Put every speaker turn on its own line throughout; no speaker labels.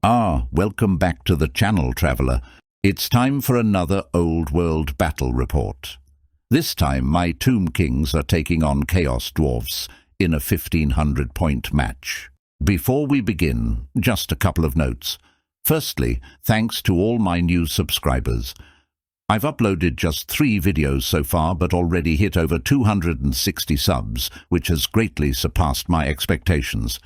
Welcome back to the channel, traveler. It's time for another Old World battle report. This time my Tomb Kings are taking on Chaos Dwarfs in a 1500-point match. Before we begin, just a couple of notes. Firstly, thanks to all my new subscribers. I've uploaded just 3 videos so far, but already hit over 260 subs, which has greatly surpassed my expectations.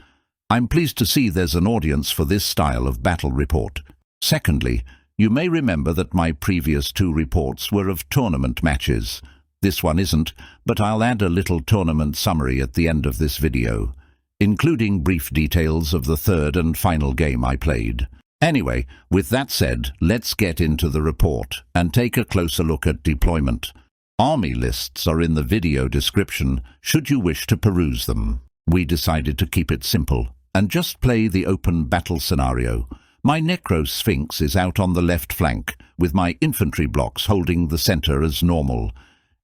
I'm pleased to see there's an audience for this style of battle report. Secondly, you may remember that my previous 2 reports were of tournament matches. This one isn't, but I'll add a little tournament summary at the end of this video, including brief details of the third and final game I played. Anyway, with that said, let's get into the report and take a closer look at deployment. Army lists are in the video description, should you wish to peruse them. We decided to keep it simple and just play the open battle scenario. My Necrosophynx is out on the left flank, with my infantry blocks holding the center as normal.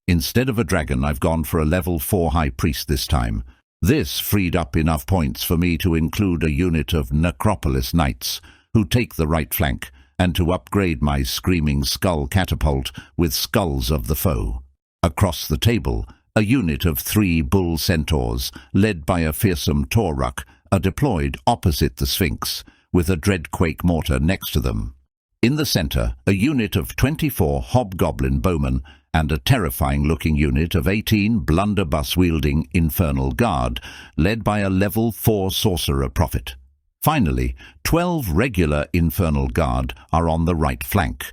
Instead of a dragon, I've gone for a level 4 high priest this time. This freed up enough points for me to include a unit of Necropolis Knights, who take the right flank, and to upgrade my screaming Skull Catapult with Skulls of the Foe. Across the table, a unit of 3 Bull Centaurs, led by a fearsome Taur'uk, are deployed opposite the Sphinx, with a Dreadquake mortar next to them. In the center, a unit of 24 hobgoblin bowmen and a terrifying-looking unit of 18 blunderbuss-wielding Infernal Guard, led by a level 4 Sorceror Prophet. Finally, 12 regular Infernal Guard are on the right flank.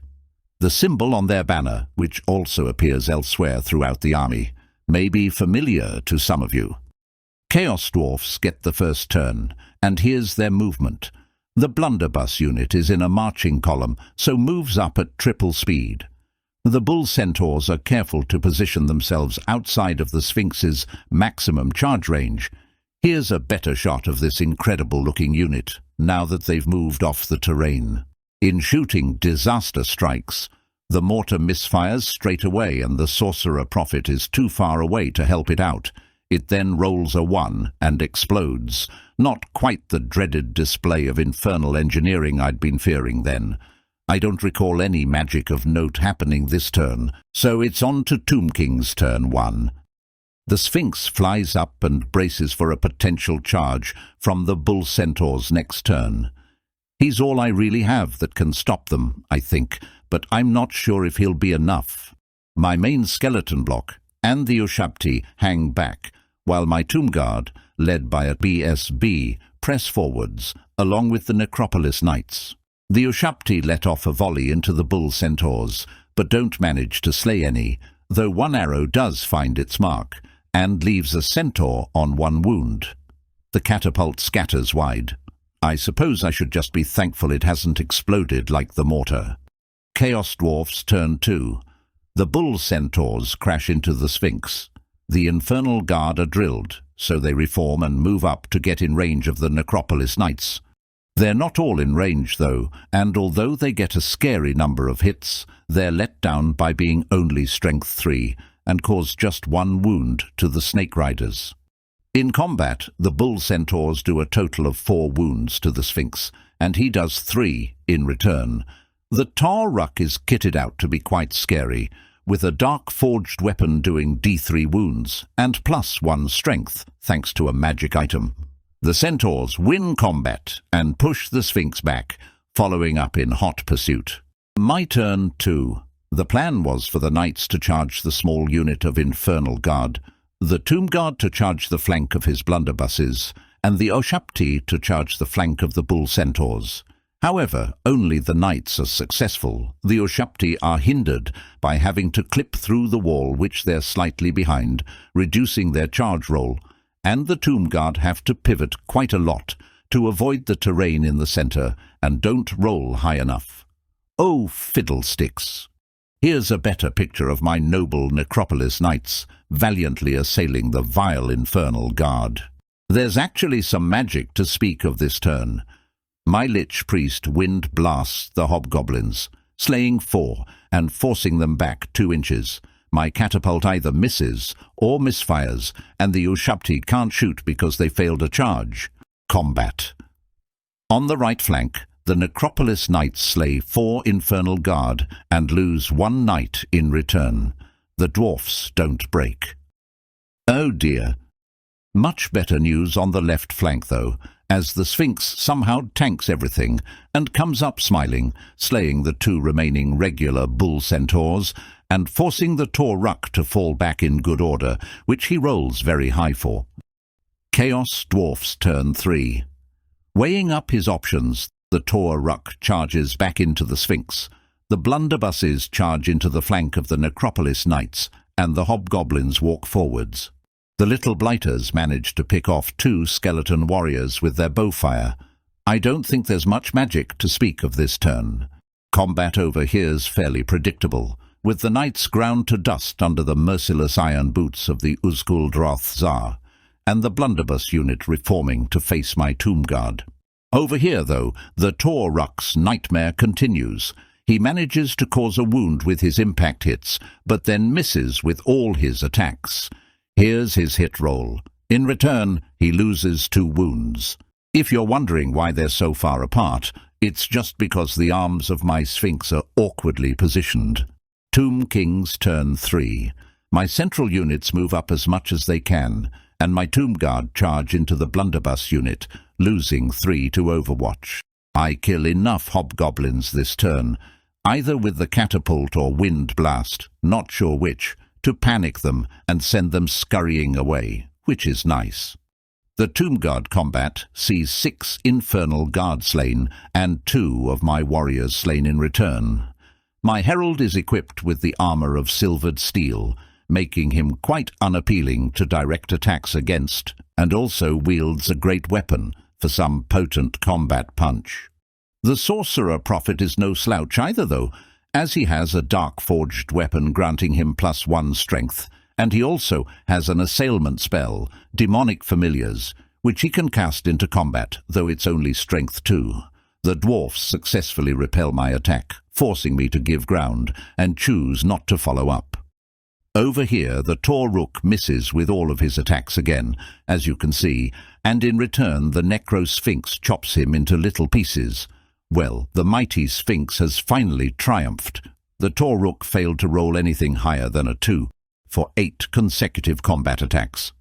The symbol on their banner, which also appears elsewhere throughout the army, may be familiar to some of you. Chaos Dwarfs get the first turn, and here's their movement. The blunderbuss unit is in a marching column, so moves up at triple speed. The Bull Centaurs are careful to position themselves outside of the Sphinx's maximum charge range. Here's a better shot of this incredible-looking unit, now that they've moved off the terrain. In shooting disaster strikes, the mortar misfires straight away and the Sorcerer Prophet is too far away to help it out. It then rolls a 1 and explodes. Not quite the dreaded display of infernal engineering I'd been fearing then. I don't recall any magic of note happening this turn, so it's on to Tomb King's turn 1. The Sphinx flies up and braces for a potential charge from the Bull Centaurs next turn. He's all I really have that can stop them, I think, but I'm not sure if he'll be enough. My main skeleton block and the Bowshabti hang back, while my Tomb Guard, led by a BSB, press forwards, along with the Necropolis Knights. The Bowshabti let off a volley into the Bull Centaurs, but don't manage to slay any, though one arrow does find its mark, and leaves a centaur on 1 wound. The catapult scatters wide. I suppose I should just be thankful it hasn't exploded like the mortar. Chaos Dwarfs turn 2. The Bull Centaurs crash into the Sphinx. The Infernal Guard are drilled, so they reform and move up to get in range of the Necropolis Knights. They're not all in range, though, and although they get a scary number of hits, they're let down by being only strength 3, and cause just 1 wound to the Snake Riders. In combat, the Bull Centaurs do a total of 4 wounds to the Sphinx, and he does 3 in return. The Taur'uk is kitted out to be quite scary, with a darkforged weapon doing D3 wounds, and plus 1 strength, thanks to a magic item. The Centaurs win combat and push the Sphinx back, following up in hot pursuit. My turn 2. The plan was for the Knights to charge the small unit of Infernal Guard, the Tomb Guard to charge the flank of his blunderbusses, and the Bowshabti to charge the flank of the Bull Centaurs. However, only the Knights are successful. The Bowshabti are hindered by having to clip through the wall, which they're slightly behind, reducing their charge roll, and the Tomb Guard have to pivot quite a lot to avoid the terrain in the center and don't roll high enough. Oh, fiddlesticks! Here's a better picture of my noble Necropolis Knights valiantly assailing the vile Infernal Guard. There's actually some magic to speak of this turn. My Lich Priest wind blasts the hobgoblins, slaying 4 and forcing them back 2 inches. My catapult either misses or misfires, and the Bowshabti can't shoot because they failed a charge. Combat. On the right flank, the Necropolis Knights slay 4 Infernal Guard and lose 1 knight in return. The dwarfs don't break. Oh dear. Much better news on the left flank though, as the Sphinx somehow tanks everything and comes up smiling, slaying the 2 remaining regular Bull Centaurs and forcing the Taur'uk to fall back in good order, which he rolls very high for. Chaos Dwarfs turn 3. Weighing up his options, the Taur'uk charges back into the Sphinx. The blunderbusses charge into the flank of the Necropolis Knights, and the hobgoblins walk forwards. The little blighters manage to pick off 2 skeleton warriors with their bowfire. I don't think there's much magic to speak of this turn. Combat over here's fairly predictable, with the knights ground to dust under the merciless iron boots of the Uzguldroth, and the blunderbuss unit reforming to face my tomb guard. Over here, though, the Taur'uk's nightmare continues. He manages to cause a wound with his impact hits, but then misses with all his attacks. Here's his hit roll. In return, he loses 2 wounds. If you're wondering why they're so far apart, it's just because the arms of my Sphinx are awkwardly positioned. Tomb Kings turn 3. My central units move up as much as they can, and my Tomb Guard charge into the blunderbuss unit, losing 3 to Overwatch. I kill enough hobgoblins this turn, either with the catapult or wind blast, not sure which, to panic them and send them scurrying away, which is nice. The Tomb Guard combat sees 6 Infernal Guard slain and 2 of my warriors slain in return. My Herald is equipped with the Armour of Silvered Steel, making him quite unappealing to direct attacks against, and also wields a great weapon for some potent combat punch. The Sorceror Prophet is no slouch either, though, as he has a darkforged weapon granting him +1 strength, and he also has an assailment spell, Demonic Familiars, which he can cast into combat, though it's only strength 2. The dwarfs successfully repel my attack, forcing me to give ground and choose not to follow up. Over here, the Taur'uk misses with all of his attacks again, as you can see, and in return the Necrosophynx chops him into little pieces. Well, the mighty Sphinx has finally triumphed. The Taur'uk failed to roll anything higher than a 2 for 8 consecutive combat attacks.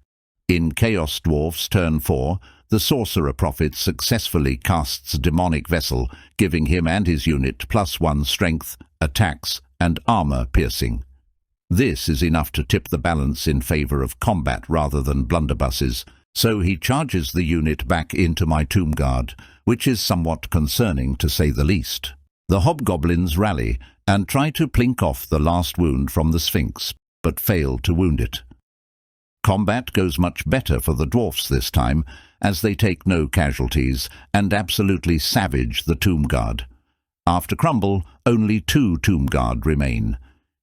In Chaos Dwarfs turn 4, the Sorcerer Prophet successfully casts Demonic Vessel, giving him and his unit +1 strength, attacks, and armor piercing. This is enough to tip the balance in favor of combat rather than blunderbusses, so he charges the unit back into my Tomb Guard, which is somewhat concerning to say the least. The hobgoblins rally and try to plink off the last wound from the Sphinx, but fail to wound it. Combat goes much better for the dwarfs this time, as they take no casualties and absolutely savage the Tomb Guard. After Crumble, only 2 Tomb Guard remain.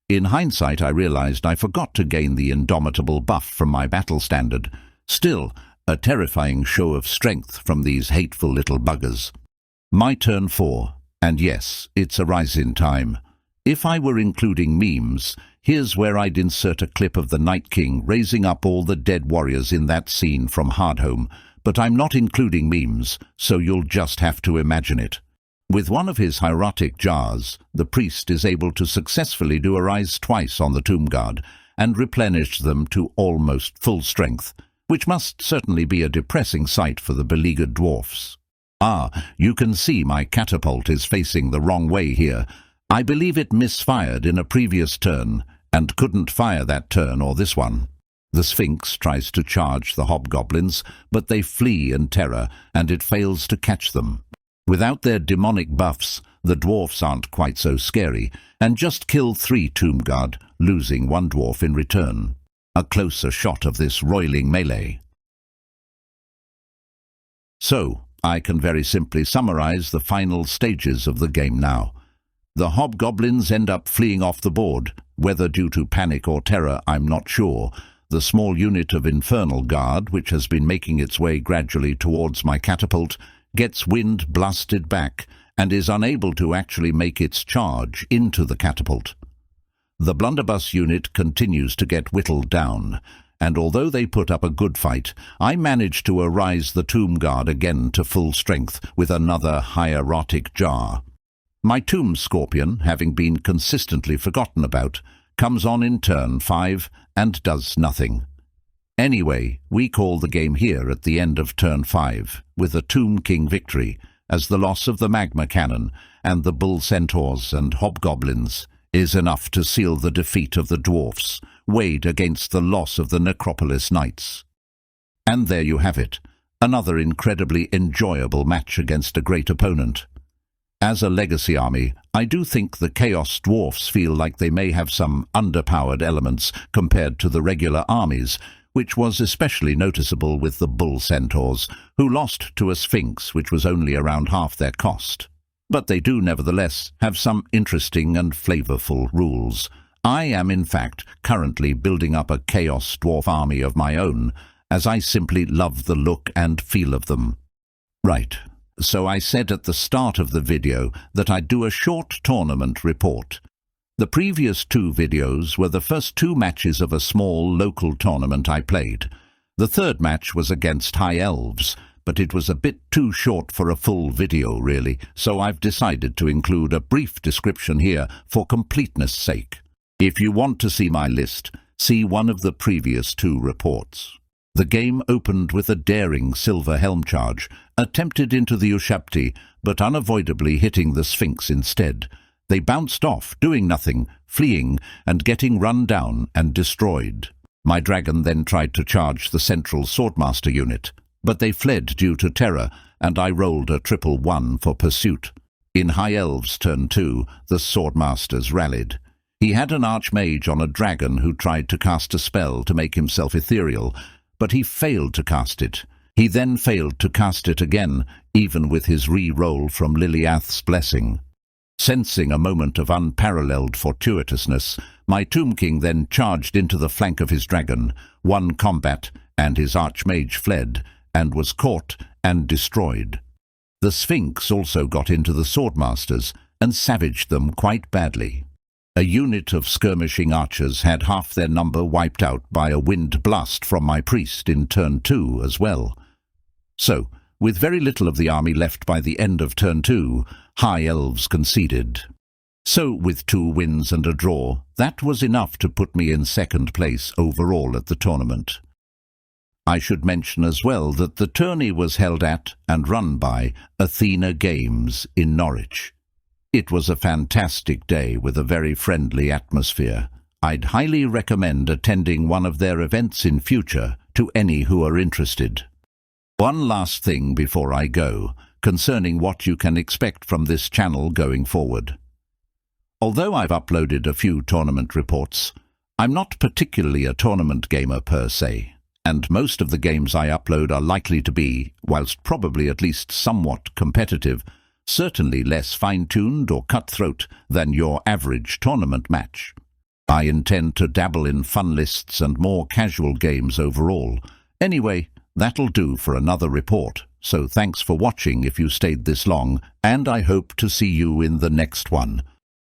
In hindsight, I realized I forgot to gain the Indomitable buff from my battle standard. Still, a terrifying show of strength from these hateful little buggers. My turn 4, and yes, it's a rise-in time. If I were including memes, here's where I'd insert a clip of the Night King raising up all the dead warriors in that scene from Hardhome, but I'm not including memes, so you'll just have to imagine it. With one of his hieratic jars, the priest is able to successfully do a rise twice on the Tomb Guard and replenish them to almost full strength, which must certainly be a depressing sight for the beleaguered dwarfs. You can see my catapult is facing the wrong way here. I believe it misfired in a previous turn and couldn't fire that turn or this one. The Sphinx tries to charge the hobgoblins, but they flee in terror and it fails to catch them. Without their demonic buffs, the dwarfs aren't quite so scary, and just kill 3 Tomb Guard, losing 1 dwarf in return. A closer shot of this roiling melee. So, I can very simply summarize the final stages of the game now. The hobgoblins end up fleeing off the board, whether due to panic or terror, I'm not sure. The small unit of Infernal Guard, which has been making its way gradually towards my catapult, gets wind blasted back and is unable to actually make its charge into the catapult. The blunderbuss unit continues to get whittled down, and although they put up a good fight, I managed to arise the Tomb Guard again to full strength with another Hieratic jar. My Tomb Scorpion, having been consistently forgotten about, comes on in turn 5 and does nothing. Anyway, we call the game here at the end of turn 5, with a Tomb King victory, as the loss of the Magma Cannon and the Bull Centaurs and Hobgoblins is enough to seal the defeat of the Dwarfs, weighed against the loss of the Necropolis Knights. And there you have it, another incredibly enjoyable match against a great opponent. As a legacy army, I do think the Chaos Dwarfs feel like they may have some underpowered elements compared to the regular armies, which was especially noticeable with the Bull Centaurs, who lost to a Sphinx which was only around half their cost. But they do nevertheless have some interesting and flavourful rules. I am in fact currently building up a Chaos Dwarf army of my own, as I simply love the look and feel of them. Right, so I said at the start of the video that I'd do a short tournament report. The previous 2 videos were the first 2 matches of a small local tournament I played. The third match was against High Elves, but it was a bit too short for a full video really, so I've decided to include a brief description here for completeness' sake. If you want to see my list, see one of the previous 2 reports. The game opened with a daring silver helm charge, attempted into the Bowshabti, but unavoidably hitting the Sphinx instead. They bounced off, doing nothing, fleeing, and getting run down and destroyed. My dragon then tried to charge the central Swordmaster unit, but they fled due to terror, and I rolled a 111 for pursuit. In High Elves turn 2, the Swordmasters rallied. He had an Archmage on a dragon who tried to cast a spell to make himself ethereal, but he failed to cast it. He then failed to cast it again, even with his re-roll from Liliath's Blessing. Sensing a moment of unparalleled fortuitousness, my Tomb King then charged into the flank of his dragon, won combat, and his Archmage fled, and was caught and destroyed. The Sphinx also got into the Swordmasters and savaged them quite badly. A unit of skirmishing archers had half their number wiped out by a wind blast from my priest in turn 2 as well. So, with very little of the army left by the end of turn 2, High Elves conceded. So, with 2 wins and a draw, that was enough to put me in second place overall at the tournament. I should mention as well that the tourney was held at and run by Athena Games in Norwich. It was a fantastic day with a very friendly atmosphere. I'd highly recommend attending one of their events in future to any who are interested. One last thing before I go, concerning what you can expect from this channel going forward. Although I've uploaded a few tournament reports, I'm not particularly a tournament gamer per se, and most of the games I upload are likely to be, whilst probably at least somewhat competitive, certainly less fine-tuned or cutthroat than your average tournament match. I intend to dabble in fun lists and more casual games overall. Anyway, that'll do for another report, so thanks for watching if you stayed this long, and I hope to see you in the next one.